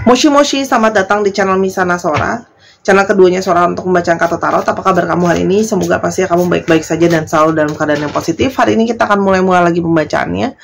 Moshi Moshi, selamat datang di channel Misana Sora, channel keduanya Sora untuk membaca kartu tarot. Apa kabar kamu hari ini? Semoga pasti kamu baik-baik saja dan selalu dalam keadaan yang positif. Hari ini kita akan mulai lagi pembacaannya.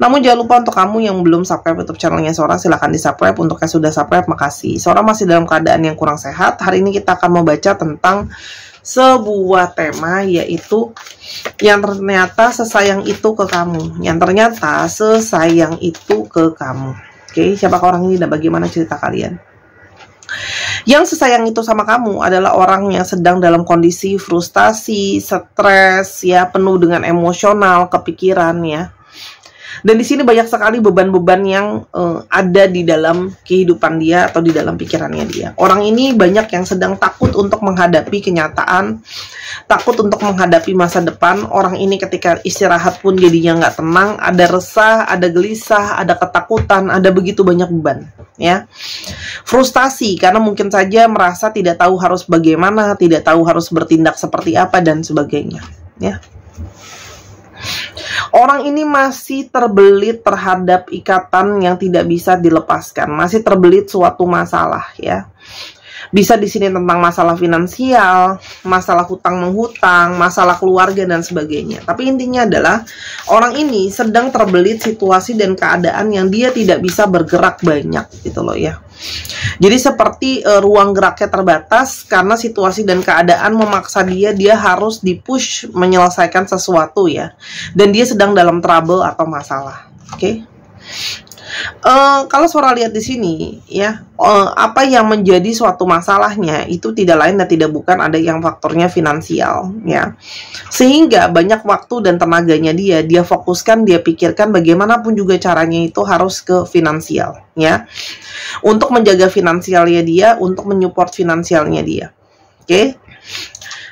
Namun jangan lupa untuk kamu yang belum subscribe YouTube channelnya Sora, silahkan di subscribe. Untuk yang sudah subscribe, makasih. Sora masih dalam keadaan yang kurang sehat. Hari ini kita akan membaca tentang sebuah tema, yaitu yang ternyata sesayang itu ke kamu. Yang ternyata sesayang itu ke kamu. Oke, siapakah orang ini dan bagaimana cerita kalian? Yang sesayang itu sama kamu adalah orang yang sedang dalam kondisi frustasi, stres, ya, penuh dengan emosional, kepikiran, ya. Dan di sini banyak sekali beban-beban yang ada di dalam kehidupan dia atau di dalam pikirannya dia. Orang ini banyak yang sedang takut untuk menghadapi kenyataan, takut untuk menghadapi masa depan. Orang ini ketika istirahat pun jadinya nggak tenang, ada resah, ada gelisah, ada ketakutan, ada begitu banyak beban, ya. Frustasi karena mungkin saja merasa tidak tahu harus bagaimana, tidak tahu harus bertindak seperti apa dan sebagainya, ya. Orang ini masih terbelit terhadap ikatan yang tidak bisa dilepaskan, masih terbelit suatu masalah, ya. Bisa di sini tentang masalah finansial, masalah hutang menghutang, masalah keluarga dan sebagainya. Tapi intinya adalah orang ini sedang terbelit situasi dan keadaan yang dia tidak bisa bergerak banyak, gitu loh, ya. Jadi seperti ruang geraknya terbatas karena situasi dan keadaan memaksa dia harus dipush menyelesaikan sesuatu, ya. Dan dia sedang dalam trouble atau masalah. Oke. Kalau Sora lihat di sini, ya, apa yang menjadi suatu masalahnya itu tidak lain dan tidak bukan ada yang faktornya finansial, ya. Sehingga banyak waktu dan tenaganya dia fokuskan, dia pikirkan bagaimanapun juga caranya itu harus ke finansial, ya. Untuk menjaga finansialnya dia, untuk menyupport finansialnya dia. Oke.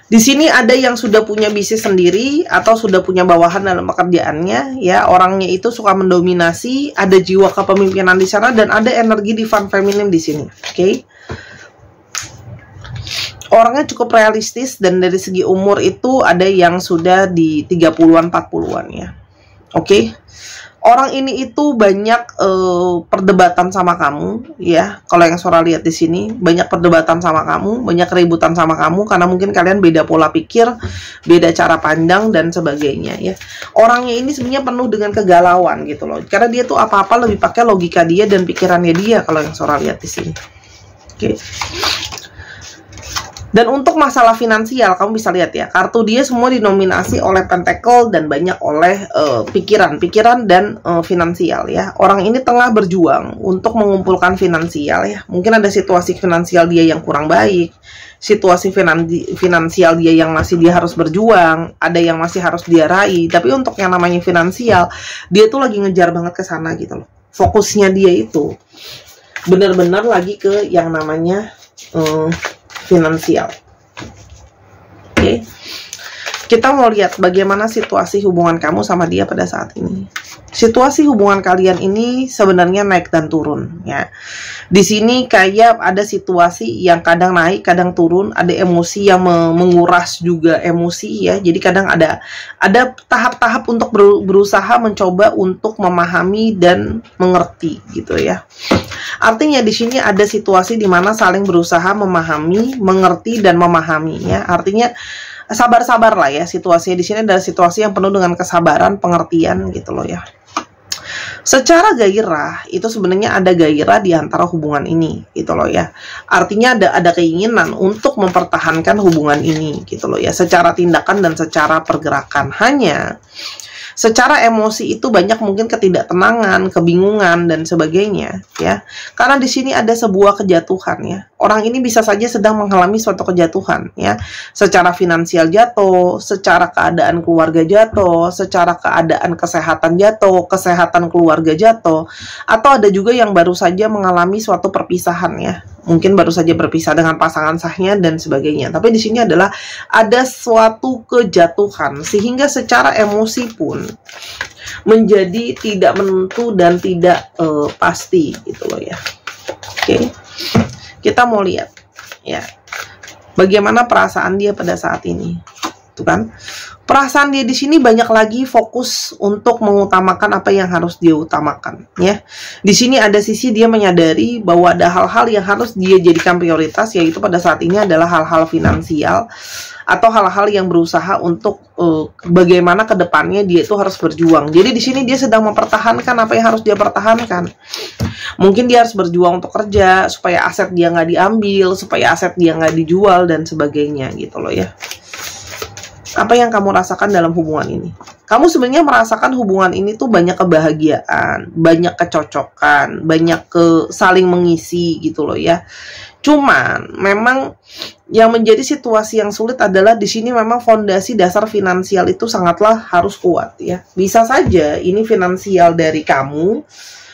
Di sini ada yang sudah punya bisnis sendiri atau sudah punya bawahan dalam pekerjaannya, ya. Orangnya itu suka mendominasi, ada jiwa kepemimpinan di sana dan ada energi divine feminine di sini. Oke. Orangnya cukup realistis dan dari segi umur itu ada yang sudah di 30-an, 40-an, ya. Oke. Orang ini itu banyak perdebatan sama kamu, ya. Kalau yang Sora lihat di sini, banyak perdebatan sama kamu, banyak keributan sama kamu karena mungkin kalian beda pola pikir, beda cara pandang dan sebagainya, ya. Orangnya ini sebenarnya penuh dengan kegalauan, gitu loh. Karena dia tuh apa-apa lebih pakai logika dia dan pikirannya dia kalau yang Sora lihat di sini. Oke. Dan untuk masalah finansial, kamu bisa lihat, ya, kartu dia semua dinominasi oleh pentacle dan banyak oleh pikiran dan finansial, ya. Orang ini tengah berjuang untuk mengumpulkan finansial, ya. Mungkin ada situasi finansial dia yang kurang baik, situasi finansial dia yang masih dia harus berjuang, ada yang masih harus dia raih. Tapi untuk yang namanya finansial, dia tuh lagi ngejar banget ke sana, gitu loh. Fokusnya dia itu benar-benar lagi ke yang namanya finansial. Oke. Kita mau lihat bagaimana situasi hubungan kamu sama dia pada saat ini. Situasi hubungan kalian ini sebenarnya naik dan turun, ya. Di sini kayak ada situasi yang kadang naik, kadang turun, ada emosi yang menguras juga emosi, ya. Jadi kadang ada tahap-tahap untuk berusaha mencoba untuk memahami dan mengerti, gitu, ya. Artinya di sini ada situasi di mana saling berusaha memahami, mengerti dan memahami, ya. Artinya sabar-sabar lah, ya. Situasinya di sini adalah situasi yang penuh dengan kesabaran, pengertian, gitu loh, ya. Secara gairah itu sebenarnya ada gairah di antara hubungan ini, gitu loh, ya. Artinya ada keinginan untuk mempertahankan hubungan ini, gitu loh, ya. Secara tindakan dan secara pergerakan. Hanya secara emosi itu banyak mungkin ketidaktenangan, kebingungan dan sebagainya, ya. Karena di sini ada sebuah kejatuhan, ya. Orang ini bisa saja sedang mengalami suatu kejatuhan, ya. Secara finansial jatuh, secara keadaan keluarga jatuh, secara keadaan kesehatan jatuh, kesehatan keluarga jatuh, atau ada juga yang baru saja mengalami suatu perpisahan, ya. Mungkin baru saja berpisah dengan pasangan sahnya dan sebagainya. Tapi di sini adalah ada suatu kejatuhan sehingga secara emosi pun menjadi tidak menentu dan tidak pasti, gitu loh, ya. Oke. Kita mau lihat, ya, bagaimana perasaan dia pada saat ini. Tuh kan? Perasaan dia di sini banyak lagi fokus untuk mengutamakan apa yang harus dia utamakan, ya. Di sini ada sisi dia menyadari bahwa ada hal-hal yang harus dia jadikan prioritas, yaitu pada saat ini adalah hal-hal finansial atau hal-hal yang berusaha untuk bagaimana kedepannya dia itu harus berjuang. Jadi di sini dia sedang mempertahankan apa yang harus dia pertahankan. Mungkin dia harus berjuang untuk kerja supaya aset dia nggak diambil, supaya aset dia nggak dijual dan sebagainya, gitu loh ya. Apa yang kamu rasakan dalam hubungan ini? Kamu sebenarnya merasakan hubungan ini tuh banyak kebahagiaan, banyak kecocokan, banyak saling mengisi gitu loh ya. Cuman memang yang menjadi situasi yang sulit adalah di sini memang fondasi dasar finansial itu sangatlah harus kuat ya. Bisa saja ini finansial dari kamu,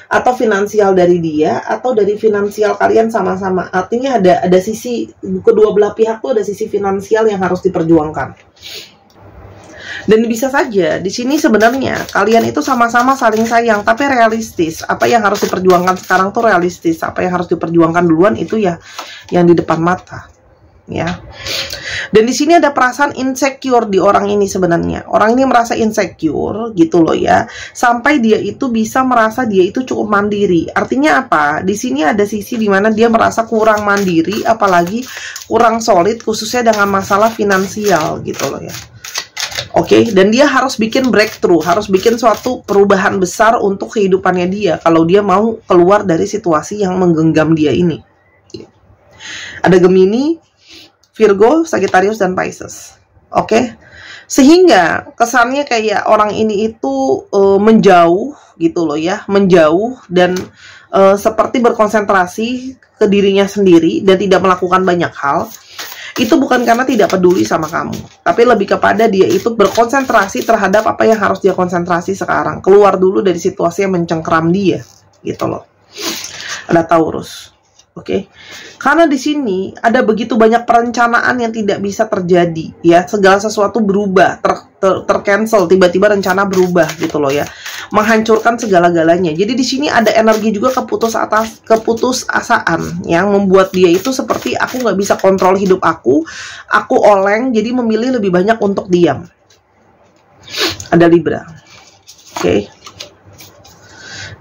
atau finansial dari dia, atau dari finansial kalian sama-sama. Artinya ada sisi, kedua belah pihak tuh ada sisi finansial yang harus diperjuangkan. Dan bisa saja di sini sebenarnya kalian itu sama-sama saling sayang, tapi realistis. Apa yang harus diperjuangkan sekarang tuh realistis. Apa yang harus diperjuangkan duluan itu ya yang di depan mata, ya. Dan di sini ada perasaan insecure di orang ini sebenarnya. Orang ini merasa insecure gitu loh ya. Sampai dia itu bisa merasa dia itu cukup mandiri. Artinya apa? Di sini ada sisi di mana dia merasa kurang mandiri, apalagi kurang solid khususnya dengan masalah finansial gitu loh ya. Oke, dan dia harus bikin breakthrough, harus bikin suatu perubahan besar untuk kehidupannya dia kalau dia mau keluar dari situasi yang menggenggam dia ini. Ada Gemini, Virgo, Sagittarius, dan Pisces. Oke, sehingga kesannya kayak orang ini itu menjauh gitu loh ya, menjauh dan seperti berkonsentrasi ke dirinya sendiri dan tidak melakukan banyak hal. Itu bukan karena tidak peduli sama kamu, tapi lebih kepada dia itu berkonsentrasi terhadap apa yang harus dia konsentrasi sekarang. Keluar dulu dari situasi yang mencengkram dia, gitu loh. Ada Taurus, oke? Karena di sini ada begitu banyak perencanaan yang tidak bisa terjadi, ya. Segala sesuatu berubah, tercancel, tiba-tiba rencana berubah, gitu loh ya. Menghancurkan segala-galanya. Jadi di sini ada energi juga keputusasaan yang membuat dia itu seperti aku nggak bisa kontrol hidup aku oleng, jadi memilih lebih banyak untuk diam. Ada Libra, oke?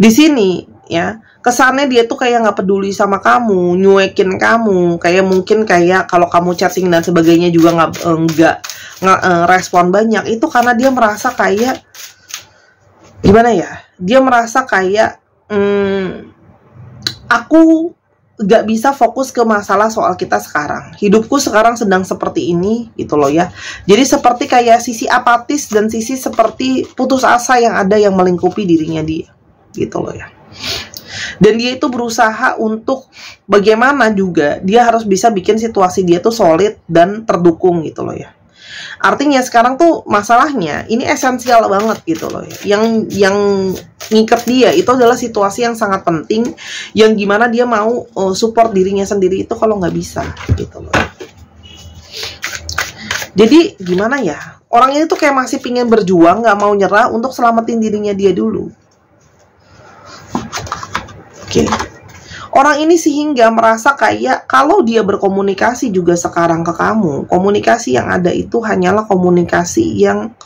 Di sini ya kesannya dia tuh kayak nggak peduli sama kamu, nyuekin kamu, kayak mungkin kayak kalau kamu chatting dan sebagainya juga nggak respon banyak. Itu karena dia merasa kayak gimana ya, dia merasa kayak aku gak bisa fokus ke masalah soal kita sekarang. Hidupku sekarang sedang seperti ini gitu loh ya. Jadi seperti kayak sisi apatis dan sisi seperti putus asa yang ada yang melingkupi dirinya dia gitu loh ya. Dan dia itu berusaha untuk bagaimana juga dia harus bisa bikin situasi dia tuh solid dan terdukung gitu loh ya. Artinya sekarang tuh masalahnya ini esensial banget gitu loh ya. Yang ngikat dia itu adalah situasi yang sangat penting, yang gimana dia mau support dirinya sendiri itu kalau nggak bisa gitu loh. Jadi gimana ya, orang ini tuh kayak masih pingin berjuang, nggak mau nyerah untuk selamatin dirinya dia dulu. Oke. Orang ini sehingga merasa kayak kalau dia berkomunikasi juga sekarang ke kamu, komunikasi yang ada itu hanyalah komunikasi yang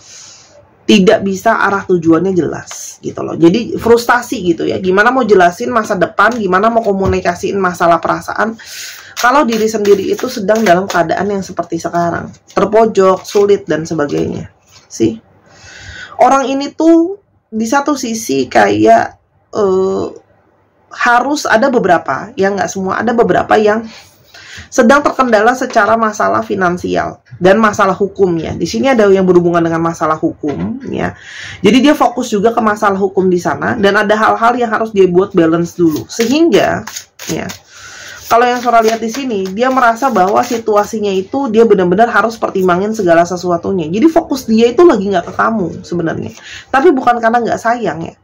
tidak bisa arah tujuannya jelas gitu loh. Jadi frustasi gitu ya. Gimana mau jelasin masa depan, gimana mau komunikasiin masalah perasaan kalau diri sendiri itu sedang dalam keadaan yang seperti sekarang, terpojok, sulit dan sebagainya. Sih. Orang ini tuh di satu sisi kayak harus ada beberapa, yang nggak semua, ada beberapa yang sedang terkendala secara masalah finansial dan masalah hukumnya. Di sini ada yang berhubungan dengan masalah hukum, ya. Jadi dia fokus juga ke masalah hukum di sana dan ada hal-hal yang harus dia buat balance dulu. Sehingga, ya, kalau yang Sora lihat di sini, dia merasa bahwa situasinya itu dia benar-benar harus pertimbangin segala sesuatunya. Jadi fokus dia itu lagi nggak ke kamu sebenarnya, tapi bukan karena nggak sayang ya.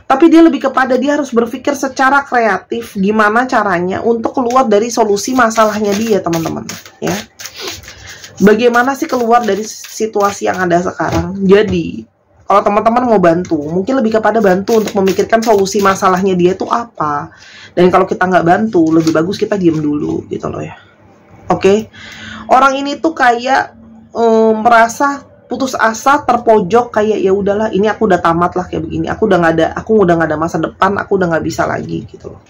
Tapi dia lebih kepada dia harus berpikir secara kreatif gimana caranya untuk keluar dari solusi masalahnya dia, teman-teman, ya. Bagaimana sih keluar dari situasi yang ada sekarang? Jadi, kalau teman-teman mau bantu, mungkin lebih kepada bantu untuk memikirkan solusi masalahnya dia itu apa. Dan kalau kita nggak bantu, lebih bagus kita diem dulu, gitu loh ya. Oke? Orang ini tuh kayak merasa putus asa, terpojok, kayak ya udahlah, ini aku udah tamat lah kayak begini, aku udah nggak ada masa depan, aku udah nggak bisa lagi gitu loh.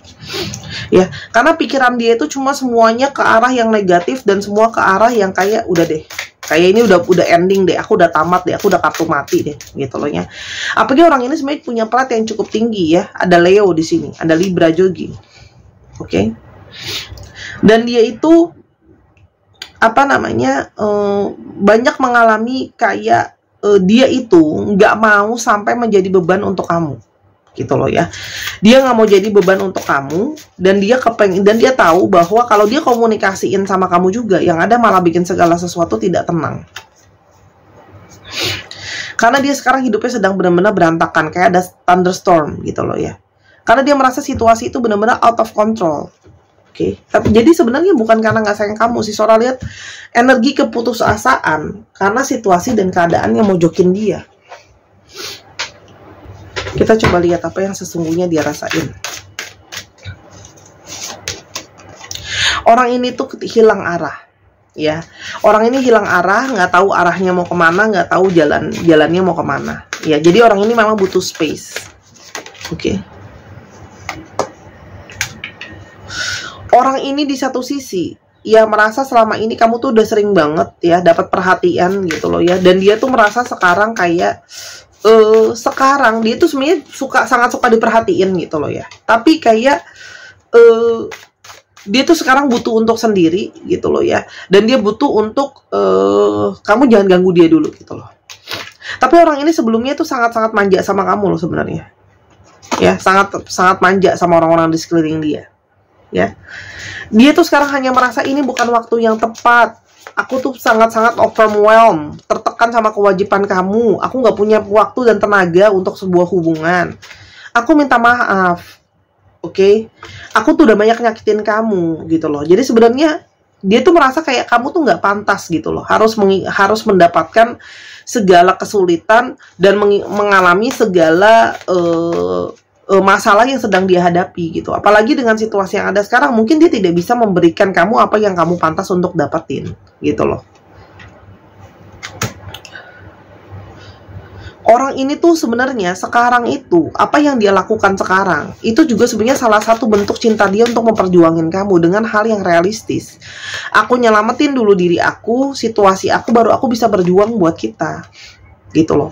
Ya, karena pikiran dia itu cuma semuanya ke arah yang negatif dan semua ke arah yang kayak udah deh, kayak ini udah ending deh, aku udah tamat deh, aku udah kartu mati deh gitu loh ya. Apalagi orang ini sebenarnya punya plat yang cukup tinggi ya, ada Leo di sini, ada Libra Jogi. Oke. Dan dia itu banyak mengalami kayak dia itu nggak mau sampai menjadi beban untuk kamu gitu loh ya. Dia nggak mau jadi beban untuk kamu, dan dia tahu bahwa kalau dia komunikasiin sama kamu juga, yang ada malah bikin segala sesuatu tidak tenang. Karena dia sekarang hidupnya sedang benar-benar berantakan, kayak ada thunderstorm gitu loh ya. Karena dia merasa situasi itu benar-benar out of control. Oke. Tapi jadi sebenarnya bukan karena nggak sayang kamu sih, Sora lihat energi keputusasaan karena situasi dan keadaan yang mojokin dia. Kita coba lihat apa yang sesungguhnya dia rasain. Orang ini tuh hilang arah, ya. Orang ini hilang arah, nggak tahu arahnya mau kemana, nggak tahu jalannya mau kemana. Ya, jadi orang ini memang butuh space. Oke. Orang ini di satu sisi, ya merasa selama ini kamu tuh udah sering banget ya dapat perhatian gitu loh ya, dan dia tuh merasa sekarang kayak sekarang dia tuh sebenarnya sangat suka diperhatiin gitu loh ya, tapi kayak dia tuh sekarang butuh untuk sendiri gitu loh ya, dan dia butuh untuk kamu jangan ganggu dia dulu gitu loh. Tapi orang ini sebelumnya tuh sangat-sangat manja sama kamu loh sebenarnya ya, sangat manja sama orang-orang di sekeliling dia ya. Dia tuh sekarang hanya merasa ini bukan waktu yang tepat. Aku tuh sangat-sangat overwhelmed, tertekan sama kewajiban kamu. Aku nggak punya waktu dan tenaga untuk sebuah hubungan. Aku minta maaf, oke? Aku tuh udah banyak nyakitin kamu gitu loh. Jadi sebenarnya dia tuh merasa kayak kamu tuh nggak pantas gitu loh. Harus mendapatkan segala kesulitan dan mengalami segala masalah yang sedang dia hadapi gitu. Apalagi dengan situasi yang ada sekarang, mungkin dia tidak bisa memberikan kamu apa yang kamu pantas untuk dapetin gitu loh. Orang ini tuh sebenarnya sekarang itu apa yang dia lakukan sekarang itu juga sebenarnya salah satu bentuk cinta dia untuk memperjuangin kamu dengan hal yang realistis. Aku nyelamatin dulu diri aku, situasi aku, baru aku bisa berjuang buat kita gitu loh.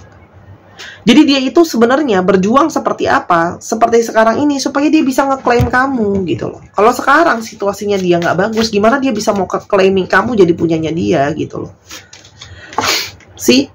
Jadi dia itu sebenarnya berjuang seperti apa, seperti sekarang ini, supaya dia bisa ngeklaim kamu gitu loh. Kalau sekarang situasinya dia nggak bagus, gimana dia bisa mau claiming kamu jadi punyanya dia gitu loh. Sih,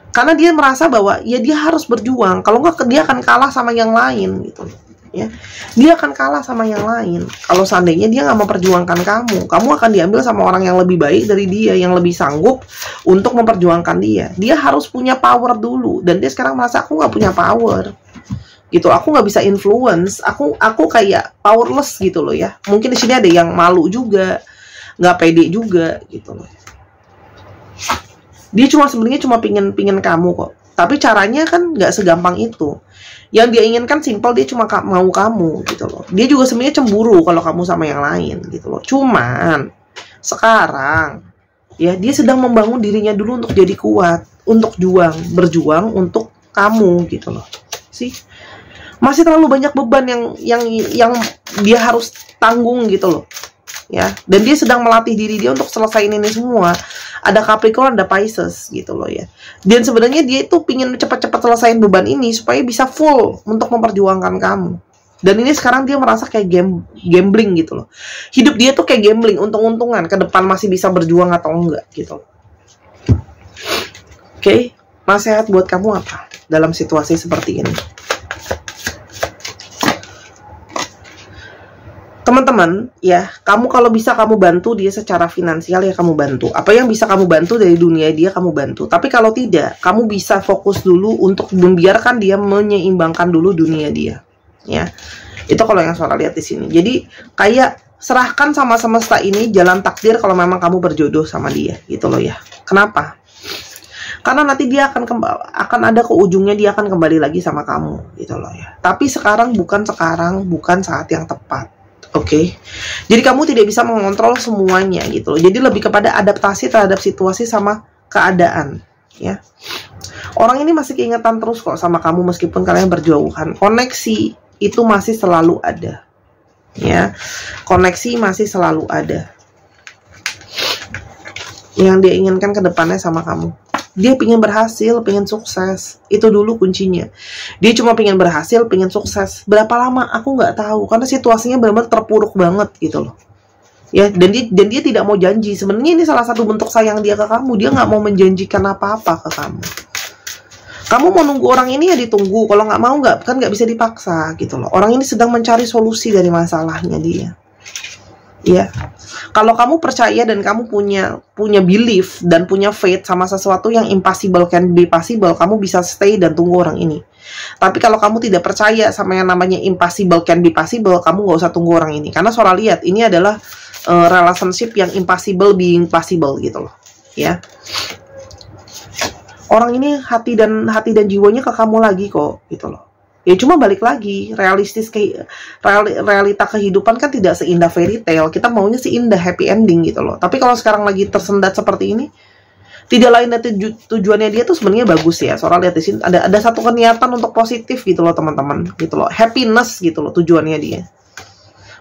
karena dia merasa bahwa ya dia harus berjuang, kalau nggak dia akan kalah sama yang lain gitu loh. Ya, dia akan kalah sama yang lain. Kalau seandainya dia nggak memperjuangkan kamu akan diambil sama orang yang lebih baik dari dia, yang lebih sanggup untuk memperjuangkan dia. Dia harus punya power dulu, dan dia sekarang merasa aku nggak punya power, gitu. Aku nggak bisa influence. Aku kayak powerless gitu loh ya. Mungkin di sini ada yang malu juga, nggak pede juga gitu loh. Dia sebenarnya cuma pingin kamu kok. Tapi caranya kan nggak segampang itu. Yang dia inginkan simple, dia cuma mau kamu gitu loh. Dia juga sebenarnya cemburu kalau kamu sama yang lain gitu loh. Cuman sekarang ya dia sedang membangun dirinya dulu untuk jadi kuat, untuk berjuang untuk kamu gitu loh. Sih, masih terlalu banyak beban yang dia harus tanggung gitu loh. Ya, dan dia sedang melatih diri dia untuk selesaiin ini semua. Ada Capricorn, ada Pisces gitu loh ya. Dan sebenarnya dia itu pingin cepat-cepat selesaiin beban ini supaya bisa full untuk memperjuangkan kamu. Dan ini sekarang dia merasa kayak gambling gitu loh. Hidup dia tuh kayak gambling, untung-untungan ke depan masih bisa berjuang atau enggak gitu. Oke, nasihat buat kamu apa dalam situasi seperti ini? Teman-teman, ya, kamu kalau bisa kamu bantu dia secara finansial, ya kamu bantu. Apa yang bisa kamu bantu dari dunia dia, kamu bantu. Tapi kalau tidak, kamu bisa fokus dulu untuk membiarkan dia menyeimbangkan dulu dunia dia. Ya, itu kalau yang Sora lihat di sini. Jadi, kayak serahkan sama semesta ini jalan takdir kalau memang kamu berjodoh sama dia, gitu loh ya. Kenapa? Karena nanti dia akan ada ke ujungnya, dia akan kembali lagi sama kamu, gitu loh ya. Tapi sekarang bukan saat yang tepat. Oke, jadi kamu tidak bisa mengontrol semuanya gitu loh. Jadi lebih kepada adaptasi terhadap situasi sama keadaan ya. Orang ini masih keingetan terus kok sama kamu meskipun kalian berjauhan. Koneksi itu masih selalu ada, ya. Koneksi masih selalu ada. Yang dia inginkan ke depannya sama kamu. Dia pengen berhasil, pengen sukses. Itu dulu kuncinya. Dia cuma pengen berhasil, pengen sukses. Berapa lama? Aku nggak tahu. Karena situasinya benar-benar terpuruk banget gitu loh. Ya, dan dia tidak mau janji. Sebenarnya ini salah satu bentuk sayang dia ke kamu. Dia nggak mau menjanjikan apa-apa ke kamu. Kamu mau nunggu orang ini ya ditunggu. Kalau nggak mau kan nggak bisa dipaksa gitu loh. Orang ini sedang mencari solusi dari masalahnya dia. Ya, kalau kamu percaya dan kamu punya belief dan punya faith sama sesuatu yang impossible can be possible, kamu bisa stay dan tunggu orang ini. Tapi kalau kamu tidak percaya sama yang namanya impossible can be possible, kamu nggak usah tunggu orang ini. Karena Sora lihat ini adalah relationship yang impossible being possible gitu loh. Ya, orang ini hati dan jiwanya ke kamu lagi kok gitu loh. Ya cuma balik lagi, realita kehidupan kan tidak seindah fairy tale. Kita maunya sih indah, happy ending gitu loh. Tapi kalau sekarang lagi tersendat seperti ini, tidak lain dari tujuannya dia tuh sebenarnya bagus ya. Soalnya lihat di sini ada satu niatan untuk positif gitu loh teman-teman, gitu loh. Happiness gitu loh tujuannya dia.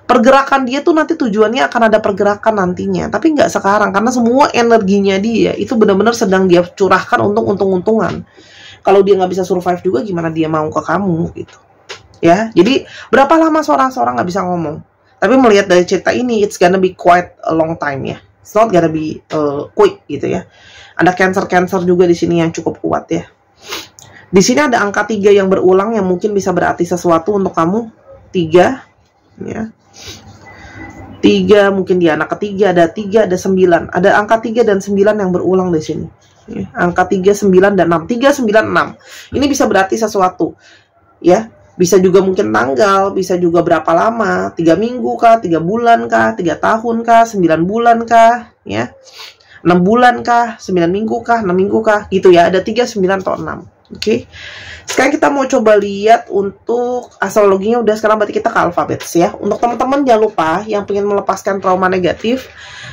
Pergerakan dia tuh nanti tujuannya akan ada pergerakan nantinya, tapi nggak sekarang karena semua energinya dia itu benar-benar sedang dia curahkan untuk untung-untungan. Kalau dia nggak bisa survive juga, gimana dia mau ke kamu gitu, ya. Jadi berapa lama seorang nggak bisa ngomong? Tapi melihat dari cerita ini, it's gonna be quite a long time ya. It's not gonna be quick gitu ya. Ada cancer juga di sini yang cukup kuat ya. Di sini ada angka 3 yang berulang yang mungkin bisa berarti sesuatu untuk kamu. 3, ya. 3 mungkin dia anak ketiga, ada 3, ada 9. Ada angka 3 dan 9 yang berulang di sini. Ya, angka 3, 9, dan 6. 3, 9, 6. Ini bisa berarti sesuatu. Ya, bisa juga mungkin tanggal, bisa juga berapa lama, 3 minggu kah, 3 bulan kah, 3 tahun kah, 9 bulan kah, ya. 6 bulan kah, 9 minggu kah, 6 minggu kah, gitu ya. Ada 3, 9, atau 6. Oke. Sekarang kita mau coba lihat untuk astrologinya udah, sekarang berarti kita ke alfabets ya. Untuk teman-teman jangan lupa yang pengen melepaskan trauma negatif,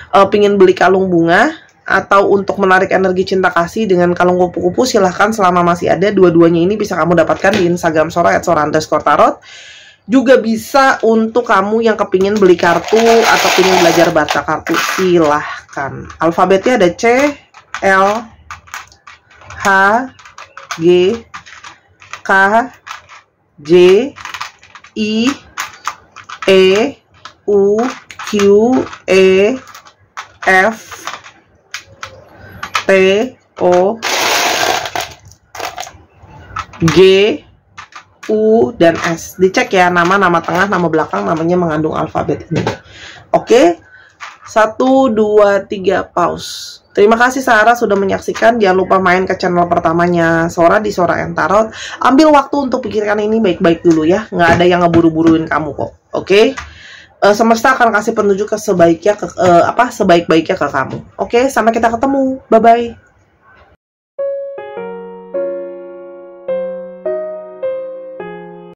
pengen beli kalung bunga, atau untuk menarik energi cinta kasih dengan kalung kupu-kupu, silahkan selama masih ada. Dua-duanya ini bisa kamu dapatkan di Instagram Sora @sora_tarot. Juga bisa untuk kamu yang kepingin beli kartu atau pengen belajar baca kartu, silahkan. Alfabetnya ada C, L, H, G, K, J, I, E, U, Q, E, F, T, O, G, U, dan S. Dicek ya, nama tengah, nama belakang, namanya mengandung alfabet ini. Oke, 1, 2, 3, pause. Terima kasih Sarah sudah menyaksikan. Jangan lupa main ke channel pertamanya Sora di Sora and Tarot. Ambil waktu untuk pikirkan ini baik-baik dulu ya. Nggak ada yang ngeburu-buruin kamu kok. Oke? Semesta akan kasih petunjuk ke sebaik-baiknya ke kamu. Oke, sampai kita ketemu. Bye bye.